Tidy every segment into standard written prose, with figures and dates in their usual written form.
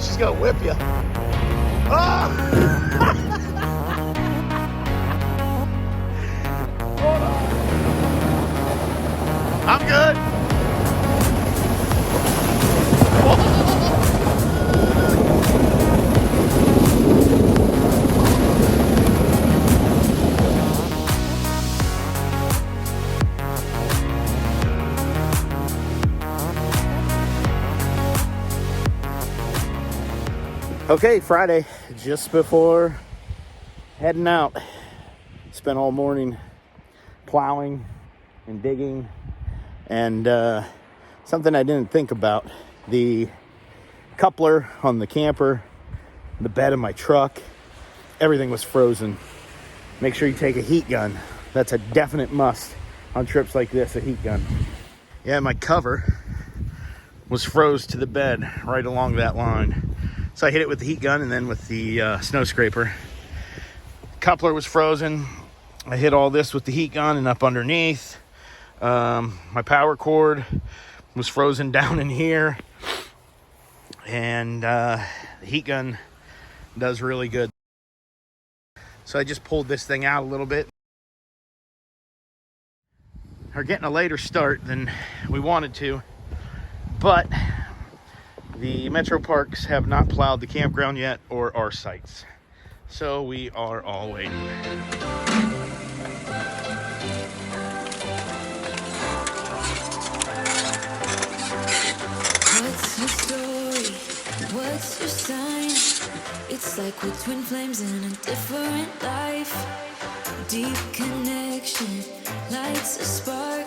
She's gonna whip you. Oh! I'm good. Okay, Friday, just before heading out. Spent all morning plowing and digging, and something I didn't think about, the coupler on the camper, the bed of my truck, everything was frozen. Make sure you take a heat gun. That's a definite must on trips like this, a heat gun. Yeah, my cover was froze to the bed right along that line. So I hit it with the heat gun and then with the snow scraper. Coupler was frozen. I hit all this with the heat gun and up underneath. My power cord was frozen down in here. And the heat gun does really good. So I just pulled this thing out a little bit. We're getting a later start than we wanted to, but the metro parks have not plowed the campground yet or our sites. So we are all waiting. What's your story? What's your sign? It's like we're twin flames in a different life. Deep connection lights a spark.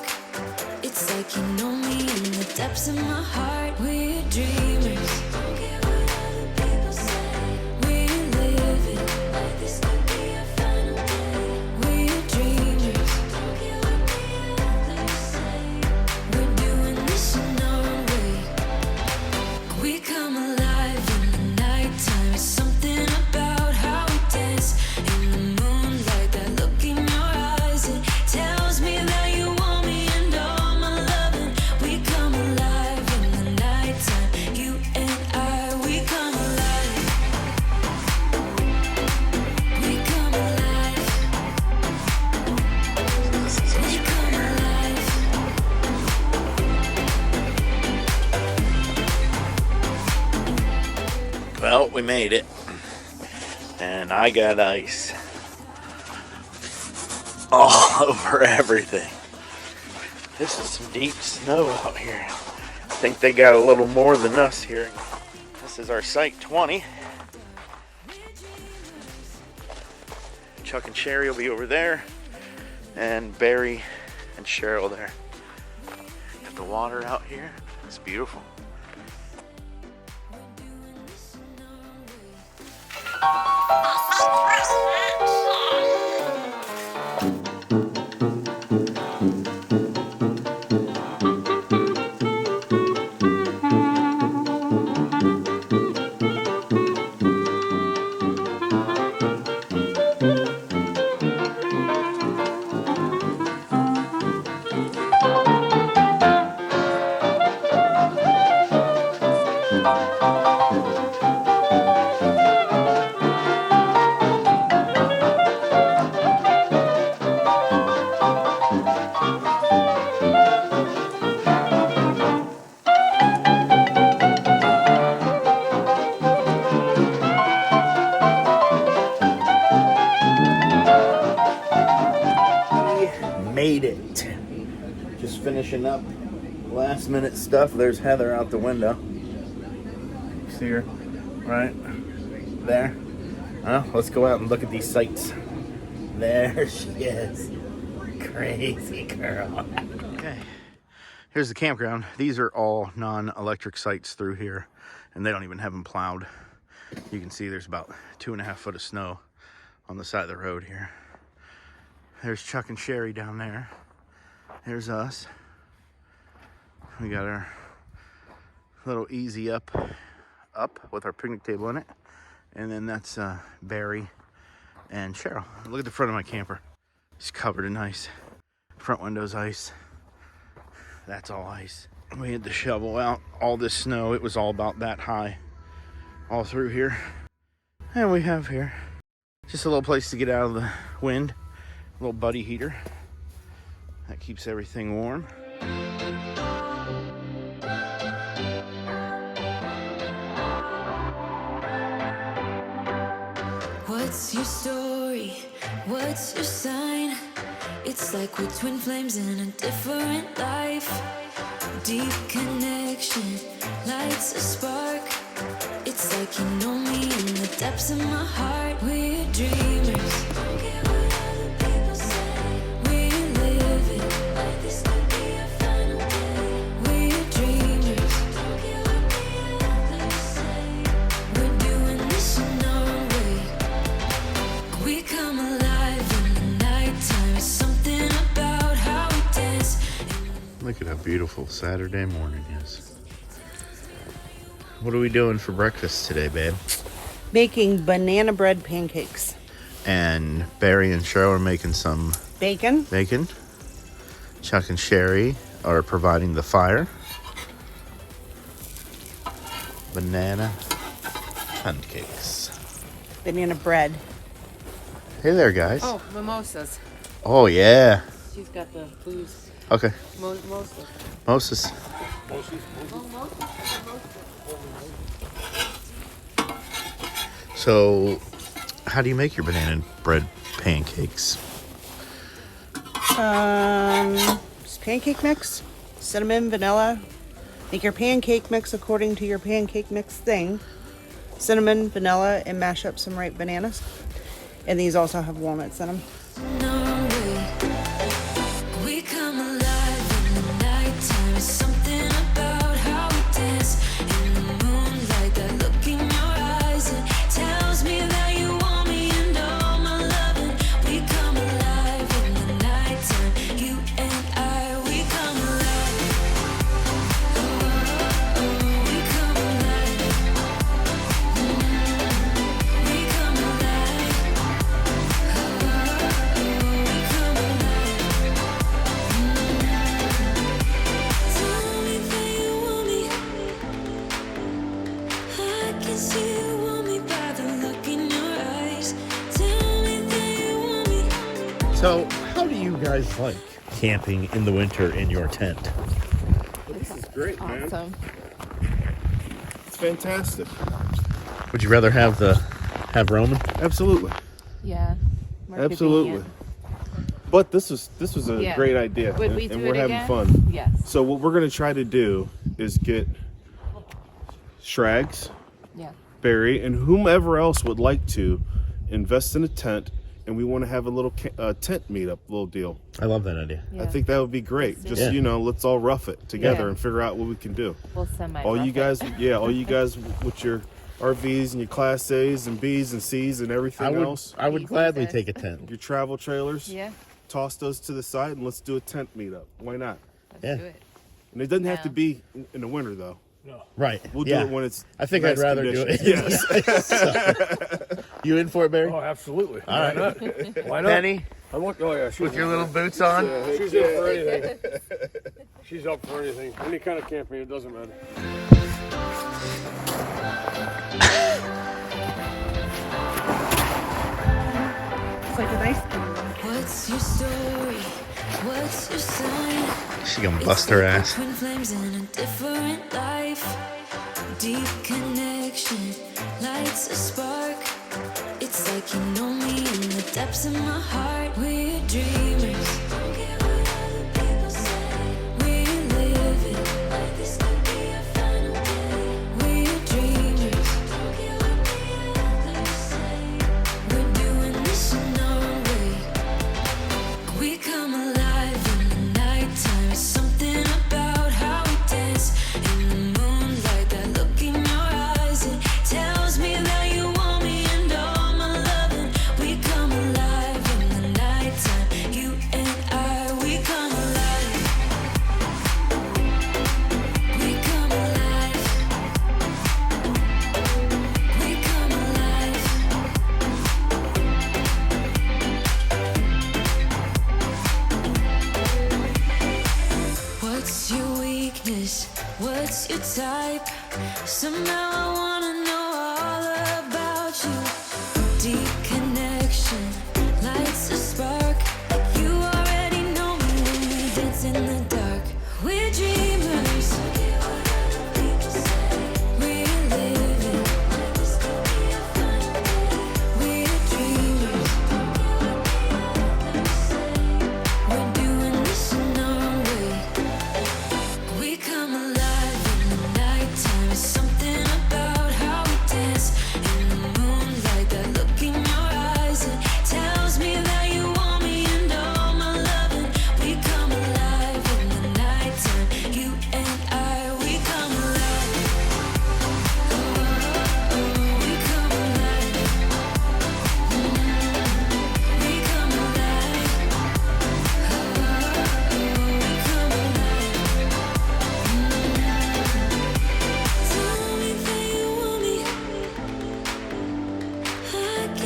It's like you know me in the depths of my heart. We're dreamers. Don't care what other people say. We live it like this could be our final day. We're dreamers. Don't care what the others say. We're doing this in our way. We come alive in the nighttime. It's something about how we dance in the moonlight. That look in your eyes, it tells me that you want me and all my loving. We come alive in the nighttime. You and I, we come alive. We come alive. We come alive. Well, we made it. And I got ice all over everything. This is some deep snow out here. I think they got a little more than us here. This is our site 20. Chuck and Sherry will be over there, and Barry and Cheryl there. Got the water out here. It's beautiful. Made it. Just finishing up last minute stuff. There's Heather out the window. See her right there. Let's go out and look at these sights. There she is. Crazy girl. Okay, here's the campground. These are all non-electric sites through here, and they don't even have them plowed. You can see there's about 2.5 foot of snow on the side of the road here. There's Chuck and Sherry down there. There's us. We got our little easy up with our picnic table in it. And then that's Barry and Cheryl. Look at the front of my camper. It's covered in ice. Front window's ice. That's all ice. We had to shovel out all this snow. It was all about that high. all through here. And we have here just a little place to get out of the wind. A little buddy heater. That keeps everything warm. What's your story? What's your sign? It's like we're twin flames in a different life. Deep connection lights a spark. It's like you know me in the depths of my heart. We're dreamers. Don't care what other people say. We live it like this could be our final day. We're dreamers. Don't care what the others say. We're doing this in our way. We come alive in the nighttime. It's something about how we dance. Look at how beautiful Saturday morning is. What are we doing for breakfast today, babe? Making banana bread pancakes. And Barry and Cheryl are making some Bacon. Chuck and Sherry are providing the fire. Banana pancakes. Banana bread. Hey there, guys. Oh, mimosas. Oh, yeah. She's got the booze. Okay. Mimosas. Moses. So, how do you make your banana bread pancakes? Just pancake mix, cinnamon, vanilla. Make your pancake mix according to your pancake mix thing. Cinnamon, vanilla, and mash up some ripe bananas. And these also have walnuts in them. No way. We come alive in the nighttime. It's something about how we dance in the moonlight. That look in your eyes, it tells me that you want me and all my loving. We come alive in the nighttime. You and I, we come alive. Oh, we come alive. We come alive. Tell me that you want me. I can see you want me by the look in your eyes. Tell me that you want me. So, how do you guys like camping in the winter in your tent? This is great, man. Awesome. It's fantastic. Would you rather have Roman? Absolutely. Yeah. More Absolutely. convenient. But this was a Yeah. great idea. Would we and do we're it having again? fun. Yes. So what we're gonna try to do is get Schraggs, Yeah. Barry, and whomever else would like to invest in a tent, and we want to have a little tent meetup, little deal. I love that idea. Yeah. I think that would be great. Let's do Just it. Yeah. let's all rough it together Yeah. and figure out what we can do. We'll send my All you rough guys, all you guys with your RVs and your Class A's and B's and C's and everything else, I would Easy gladly to- take a tent. your travel trailers. Yeah. Toss those to the side and let's do a tent meetup. Why not? Let's Yeah. do it. And it doesn't have to Yeah. be in the winter though. Right. We'll yeah. do it when it's. I think nice I'd rather do it. conditions. Yes. You in for it, Barry? Oh, absolutely. All right. Why not? Why not? Penny, I look. Oh yeah, she's with your little boots on. she's in for anything. She's up for anything. Any kind of camping, it doesn't matter. It's like a nice What's your story? What's your sign? She gonna bust her ass. Twin flames in a different life. Deep connection lights a spark. It's like you know me in the depths of my heart. We're dreamers. Don't care what other people say. We live it like this could be our final day. We're dreamers. Don't care what the others say. We're doing this in our way. We come alive in the nighttime. It's something about how we dance in the moonlight. That look in your eyes, it tells me that you want me and all my loving. We come alive in the nighttime. You and I, we come alive. We come alive. We come alive. What's your weakness? What's your type? Somehow I wanna know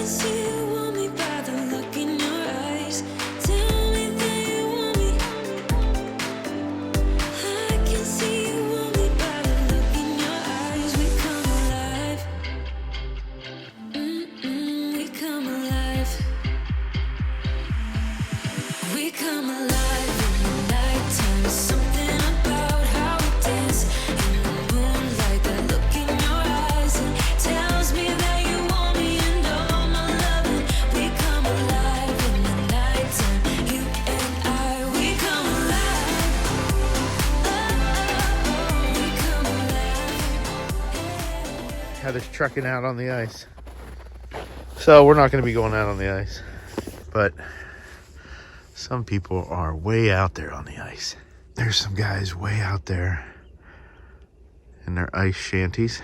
see you want me by the look in your eyes. Tell me that you want me. I can see you want me by the look in your eyes. We come alive. We come alive. We come alive in the nighttime. Something about how we dance in the moonlight. That look in your eyes and tells me that you want me and all my loving. We come alive in the nighttime. You and I, we come alive. We come alive. Heather's trucking out on the ice. So we're not going to be going out on the ice. But some people are way out there on the ice. There's some guys way out there in their ice shanties.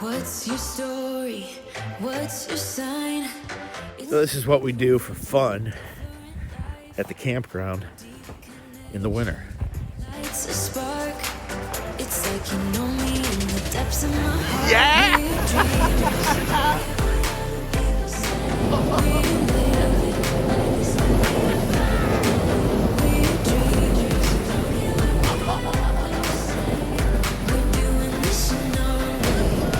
What's your story? What's your sign? So this is what we do for fun at the campground in the winter. Lights a spark. It's like you know me in the depths of my heart. Yeah! We're doing this in our way.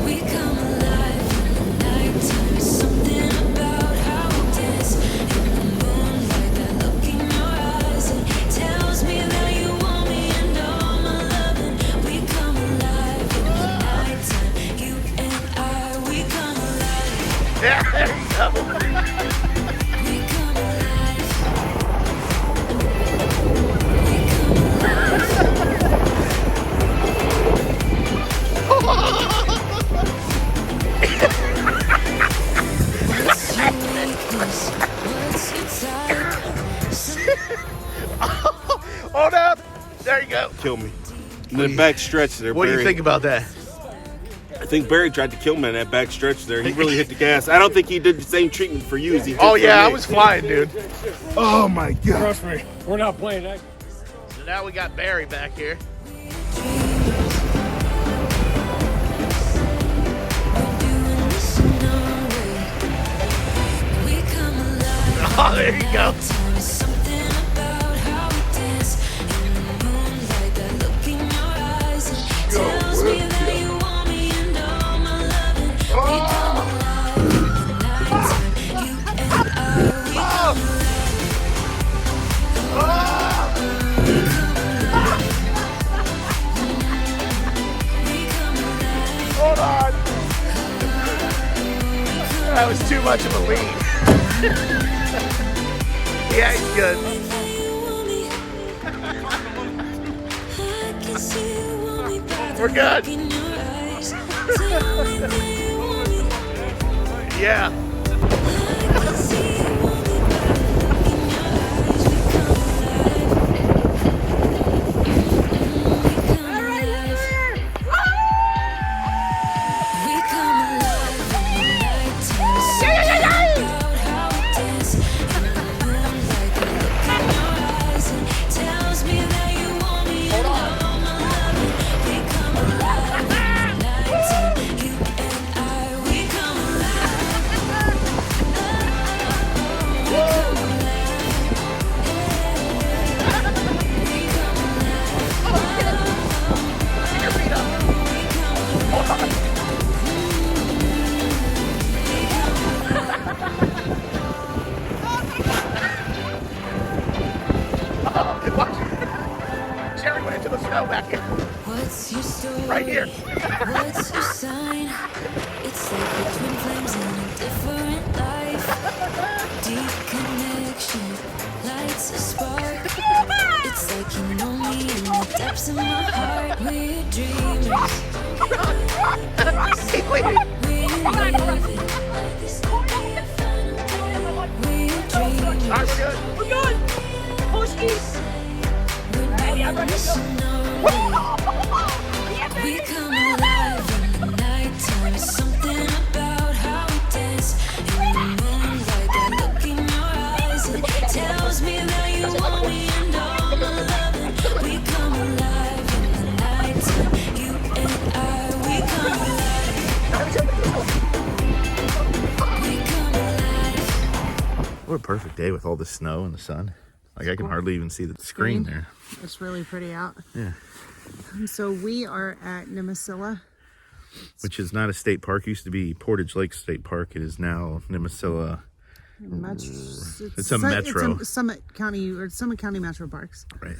We come alive in the nighttime. Something about how we dance in the moonlight. That look in your eyes and tells me that you want me and all my loving. We come alive in the nighttime. You and I, we come alive. Yeah, there you go. We come alive. What's your weakness? What's your type? Hold up. There you go. Kill me. And then back stretch there, What do Barry. you think about that? I think Barry tried to kill me in that back stretch there. He really hit the gas. I don't think he did the same treatment for you as he did Oh for yeah, I me. was flying, dude. Oh my God. Trust me, we're not playing that. So now we got Barry back here. Doing this in our way. We come alive. Oh, there you go. Something about how we dance in the moonlight. That look in your eyes and tells me that you want me and all my loving. We come alive in the nighttime. You and I, we come Hold on. That was too much of a lead. Yeah, he's good. We're good. Yeah. Cheryl went into the snow back here. What's your story? Right here. What's your sign? It's like we're twin flames in a different life. Deep connection lights a spark. It's like you know me in the depths of my heart. We're dreamers. Keep waiting. We're living. This could be a final day. We're dreamers. All right, we're good. We're good. Push east. We're doing this in our way. We come alive in the nighttime. Something about how we dance in the moonlight. That look in your eyes and What a perfect day with all the snow and the sun. Like I can hardly even see the screen there. It's really pretty out. Yeah. So we are at Nimisila. Which is not a state park. Used to be Portage Lakes State Park. It is now Nimisila. It's a metro. It's a Summit County Metro Parks. Right.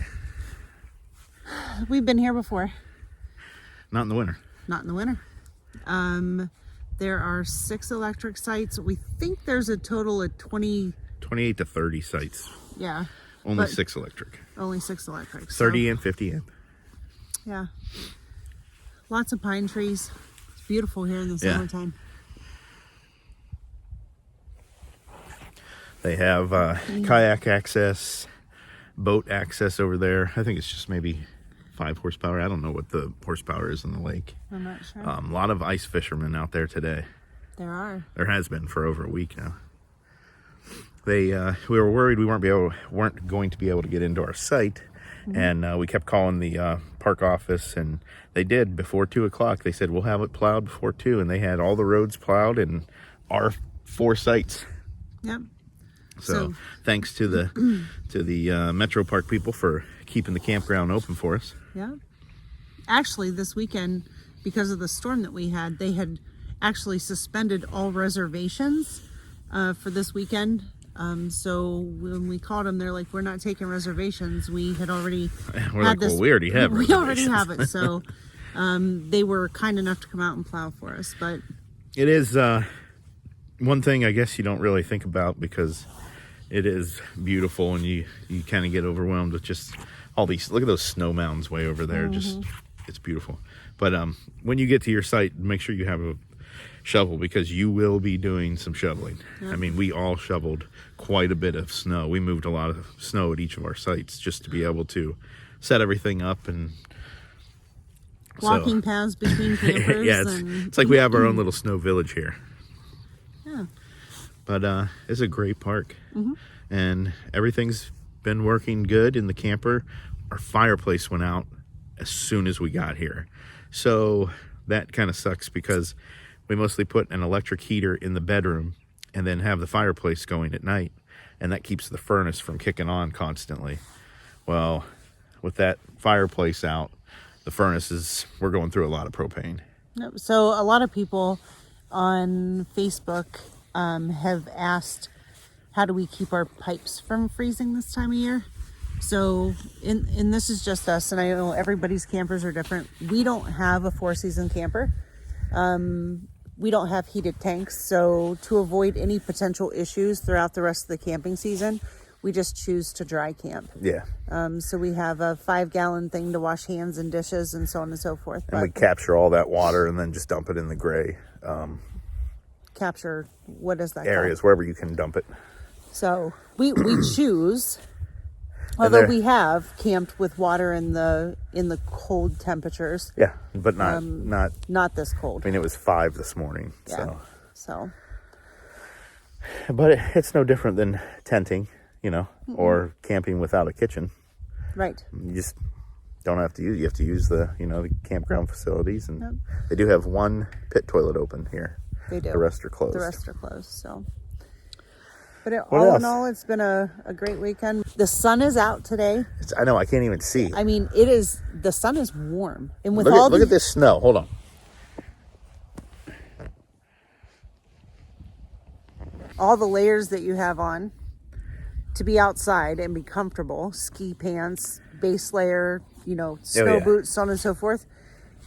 We've been here before. Not in the winter. Not in the winter. There are 6 electric sites. We think there's a total of 28 to 30 sites. Yeah. Only but 6 electric. Only 6 electric. 30 and 50 amp. Yeah. Lots of pine trees. It's beautiful here in the summertime. They have kayak access, boat access over there. I think it's just maybe 5 horsepower. I don't know what the horsepower is in the lake. I'm not sure. A lot of ice fishermen out there today. There are. There has been for over a week now. We were worried we weren't going to be able to get into our site, and we kept calling the park office, and they did before 2 o'clock. They said we'll have it plowed before 2, and they had all the roads plowed in our 4 sites. Yep. So thanks to the Metro Park people for keeping the campground open for us. Yeah. Actually, this weekend, because of the storm that we had, they had actually suspended all reservations for this weekend. So when we called them, they're like, "We're not taking reservations. We had already had this. Well, we already have. We already have it." So they were kind enough to come out and plow for us. But it is one thing I guess you don't really think about because it is beautiful, and you kind of get overwhelmed with just all these. Look at those snow mounds way over there. Just it's beautiful. But when you get to your site, make sure you have a shovel because you will be doing some shoveling. Yep. I mean, we all shoveled quite a bit of snow. We moved a lot of snow at each of our sites just to be able to set everything up and walking paths between campers. Yeah, it's like we have our own little snow village here. Yeah. But it's a great park, and everything's been working good in the camper. Our fireplace went out as soon as we got here, so that kind of sucks because we mostly put an electric heater in the bedroom and then have the fireplace going at night, and that keeps the furnace from kicking on constantly. Well, with that fireplace out, the furnaces, we're going through a lot of propane. So a lot of people on Facebook have asked, how do we keep our pipes from freezing this time of year? So, and this is just us, and I know everybody's campers are different. We don't have a 4-season camper. We don't have heated tanks, so to avoid any potential issues throughout the rest of the camping season, we just choose to dry camp. Yeah. So we have a 5-gallon thing to wash hands and dishes and so on and so forth. And we capture all that water and then just dump it in the gray capture, what is that areas, called? wherever you can dump it. So we choose, although we have camped with water in the cold temperatures. Yeah, but not this cold. I mean, it was 5 this morning. Yeah. So. But it's no different than tenting, or camping without a kitchen. Right. You just don't have to use. You have to use the the campground facilities, and they do have one pit toilet open here. They do. The rest are closed. So. But all in all, it's been a great weekend. The sun is out today. I know, I can't even see. I mean, the sun is warm. And with look at this snow. Hold on. All the layers that you have on to be outside and be comfortable, ski pants, base layer, snow boots, so on and so forth.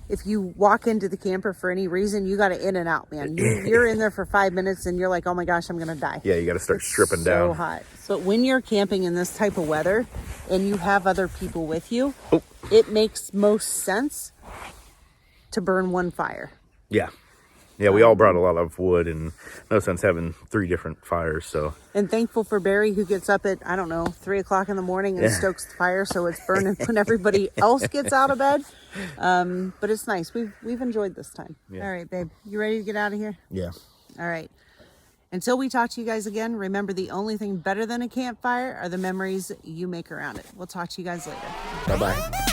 If you walk into the camper for any reason, you got to in and out, man. You're in there for 5 minutes and you're like, oh my gosh, I'm going to die. Yeah, you got to start stripping down. So hot. But when you're camping in this type of weather and you have other people with you, it makes most sense to burn one fire. Yeah. Yeah, we all brought a lot of wood, and no sense having 3 different fires, so. And thankful for Barry, who gets up at, 3 o'clock in the morning and stokes the fire, so it's burning when everybody else gets out of bed. But it's nice. We've enjoyed this time. Yeah. All right, babe. You ready to get out of here? Yeah. All right. Until we talk to you guys again, remember the only thing better than a campfire are the memories you make around it. We'll talk to you guys later. Bye-bye.